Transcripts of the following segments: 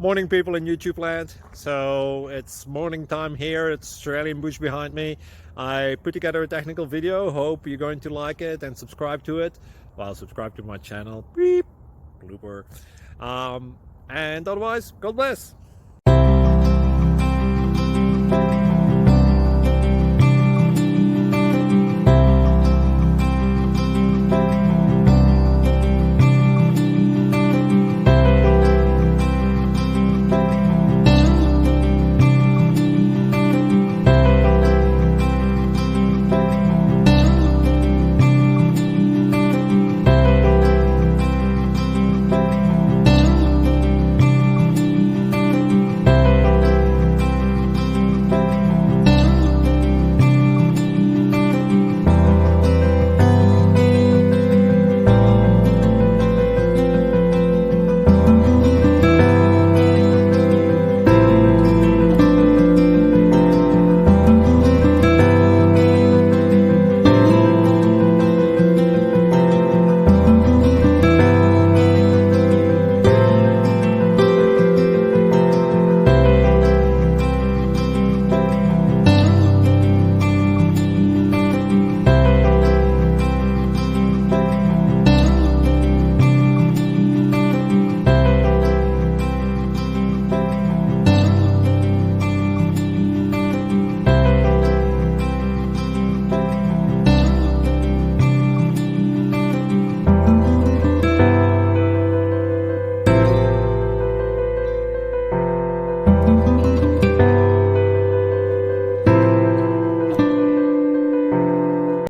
Morning, people in YouTube land. So it's morning time here. It's Australian bush behind me. I put together a technical video. Hope you're going to like it and subscribe to it. Well, subscribe to my channel. Beep. Blooper. And otherwise, God bless.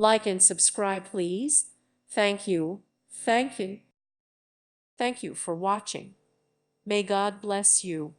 Like and subscribe, please. Thank you. Thank you. Thank you for watching. May God bless you.